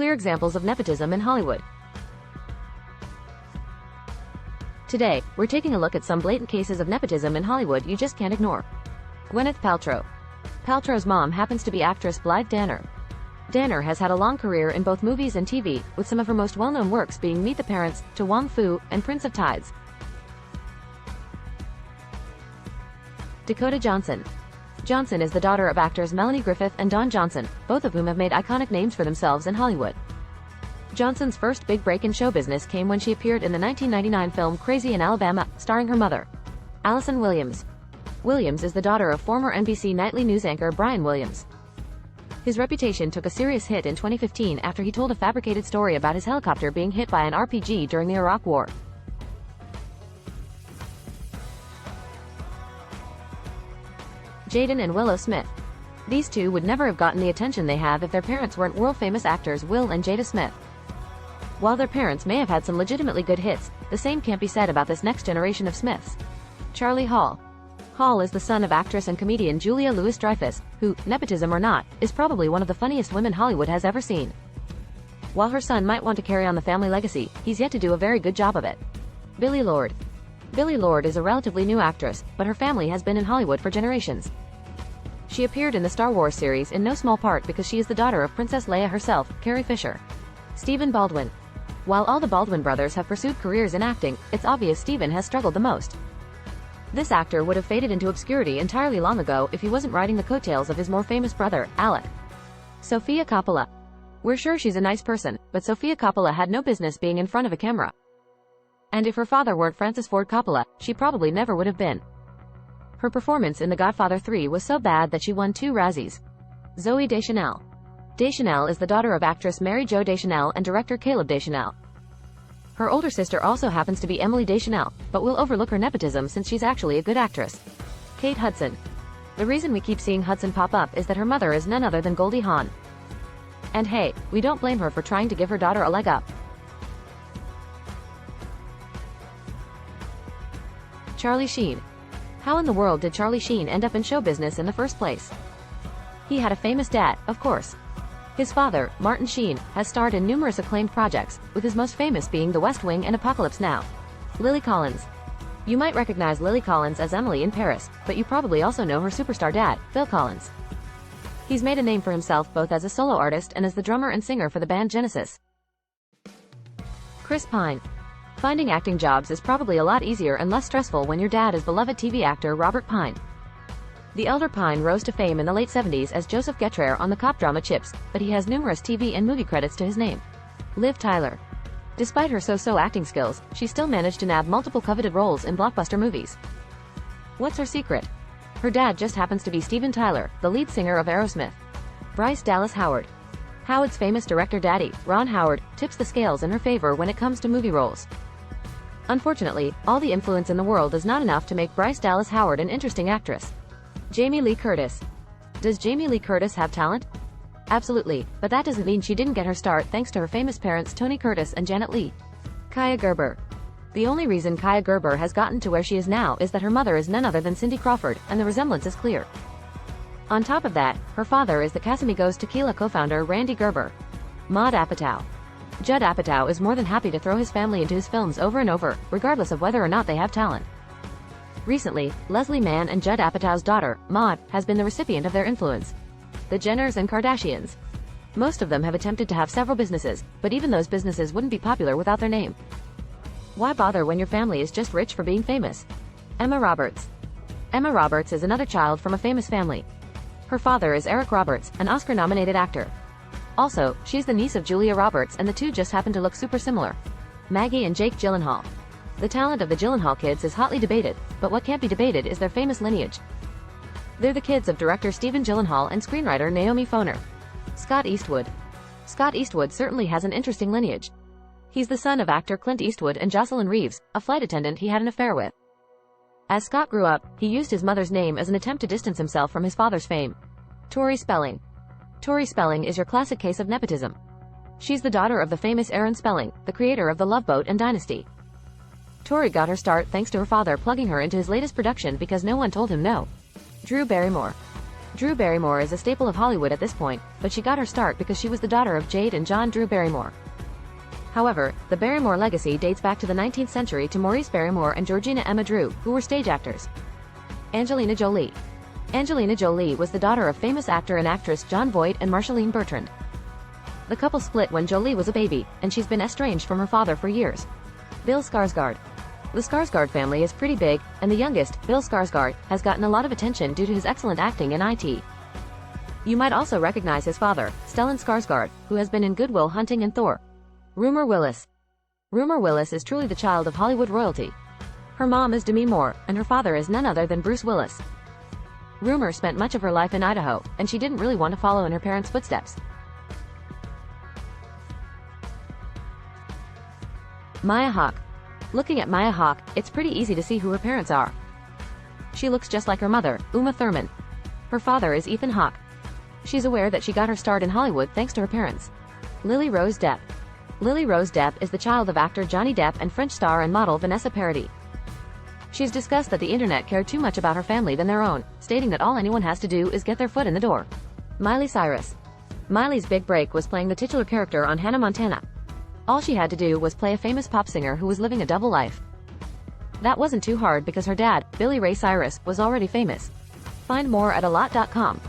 Clear examples of nepotism in Hollywood. Today, we're taking a look at some blatant cases of nepotism in Hollywood you just can't ignore. Gwyneth Paltrow. Paltrow's mom happens to be actress Blythe Danner. Danner has had a long career in both movies and TV, with some of her most well-known works being Meet the Parents, To Wong Foo, and Prince of Tides. Dakota Johnson. Johnson is the daughter of actors Melanie Griffith and Don Johnson, both of whom have made iconic names for themselves in Hollywood. Johnson's first big break in show business came when she appeared in the 1999 film Crazy in Alabama, starring her mother, Alison Williams. Williams is the daughter of former NBC nightly news anchor Brian Williams. His reputation took a serious hit in 2015 after he told a fabricated story about his helicopter being hit by an RPG during the Iraq War. Jaden and Willow Smith. These two would never have gotten the attention they have if their parents weren't world-famous actors Will and Jada Smith. While their parents may have had some legitimately good hits, the same can't be said about this next generation of Smiths. Charlie Hall. Hall is the son of actress and comedian Julia Louis-Dreyfus, who, nepotism or not, is probably one of the funniest women Hollywood has ever seen. While her son might want to carry on the family legacy, he's yet to do a very good job of it. Billie Lourd. Billie Lourd is a relatively new actress, but her family has been in Hollywood for generations. She appeared in the Star Wars series in no small part because she is the daughter of Princess Leia herself, Carrie Fisher. Stephen Baldwin. While all the Baldwin brothers have pursued careers in acting, it's obvious Stephen has struggled the most. This actor would have faded into obscurity entirely long ago if he wasn't riding the coattails of his more famous brother, Alec. Sofia Coppola. We're sure she's a nice person, but Sofia Coppola had no business being in front of a camera. And if her father weren't Francis Ford Coppola, she probably never would have been. Her performance in The Godfather 3 was so bad that she won 2 Razzies. Zooey Deschanel. Deschanel is the daughter of actress Mary Jo Deschanel and director Caleb Deschanel. Her older sister also happens to be Emily Deschanel, but we'll overlook her nepotism since she's actually a good actress. Kate Hudson. The reason we keep seeing Hudson pop up is that her mother is none other than Goldie Hawn. And hey, we don't blame her for trying to give her daughter a leg up. Charlie Sheen. How in the world did Charlie Sheen end up in show business in the first place? He had a famous dad, of course. His father, Martin Sheen, has starred in numerous acclaimed projects, with his most famous being The West Wing and Apocalypse Now. Lily Collins. You might recognize Lily Collins as Emily in Paris, but you probably also know her superstar dad, Phil Collins. He's made a name for himself both as a solo artist and as the drummer and singer for the band Genesis. Chris Pine. Finding acting jobs is probably a lot easier and less stressful when your dad is beloved TV actor Robert Pine. The elder Pine rose to fame in the late 70s as Joseph Getrair on the cop drama Chips, but he has numerous TV and movie credits to his name. Liv Tyler. Despite her so-so acting skills, she still managed to nab multiple coveted roles in blockbuster movies. What's her secret? Her dad just happens to be Steven Tyler, the lead singer of Aerosmith. Bryce Dallas Howard. Howard's famous director daddy, Ron Howard, tips the scales in her favor when it comes to movie roles. Unfortunately, all the influence in the world is not enough to make Bryce Dallas Howard an interesting actress. Jamie Lee Curtis. Does Jamie Lee Curtis have talent? Absolutely, but that doesn't mean she didn't get her start thanks to her famous parents Tony Curtis and Janet Leigh. Kaia Gerber. The only reason Kaia Gerber has gotten to where she is now is that her mother is none other than Cindy Crawford, and the resemblance is clear. On top of that, her father is the Casamigos Tequila co-founder Randy Gerber. Maude Apatow. Judd Apatow is more than happy to throw his family into his films over and over, regardless of whether or not they have talent. Recently, Leslie Mann and Judd Apatow's daughter, Maude, has been the recipient of their influence. The Jenners and Kardashians. Most of them have attempted to have several businesses, but even those businesses wouldn't be popular without their name. Why bother when your family is just rich for being famous? Emma Roberts. Emma Roberts is another child from a famous family. Her father is Eric Roberts, an Oscar-nominated actor. Also, she's the niece of Julia Roberts and the two just happen to look super similar. Maggie and Jake Gyllenhaal. The talent of the Gyllenhaal kids is hotly debated, but what can't be debated is their famous lineage. They're the kids of director Stephen Gyllenhaal and screenwriter Naomi Foner. Scott Eastwood. Scott Eastwood certainly has an interesting lineage. He's the son of actor Clint Eastwood and Jocelyn Reeves, a flight attendant he had an affair with. As Scott grew up, he used his mother's name as an attempt to distance himself from his father's fame. Tori Spelling. Tori Spelling is your classic case of nepotism. She's the daughter of the famous Aaron Spelling, the creator of The Love Boat and Dynasty. Tori got her start thanks to her father plugging her into his latest production because no one told him no. Drew Barrymore. Drew Barrymore is a staple of Hollywood at this point, but she got her start because she was the daughter of Jade and John Drew Barrymore. However, the Barrymore legacy dates back to the 19th century to Maurice Barrymore and Georgina Emma Drew, who were stage actors. Angelina Jolie. Angelina Jolie was the daughter of famous actor and actress Jon Voight and Marceline Bertrand. The couple split when Jolie was a baby, and she's been estranged from her father for years. Bill Skarsgard. The Skarsgard family is pretty big, and the youngest, Bill Skarsgard, has gotten a lot of attention due to his excellent acting in IT. You might also recognize his father, Stellan Skarsgard, who has been in Good Will Hunting and Thor. Rumer Willis. Rumer Willis is truly the child of Hollywood royalty. Her mom is Demi Moore, and her father is none other than Bruce Willis. Rumer spent much of her life in Idaho, and she didn't really want to follow in her parents' footsteps. Maya Hawke. Looking at Maya Hawke, it's pretty easy to see who her parents are. She looks just like her mother, Uma Thurman. Her father is Ethan Hawke. She's aware that she got her start in Hollywood thanks to her parents. Lily Rose Depp. Lily Rose Depp is the child of actor Johnny Depp and French star and model Vanessa Paradis. She's discussed that the internet cared too much about her family than their own, stating that all anyone has to do is get their foot in the door. Miley Cyrus. Miley's big break was playing the titular character on Hannah Montana. All she had to do was play a famous pop singer who was living a double life. That wasn't too hard because her dad, Billy Ray Cyrus, was already famous. Find more at alot.com.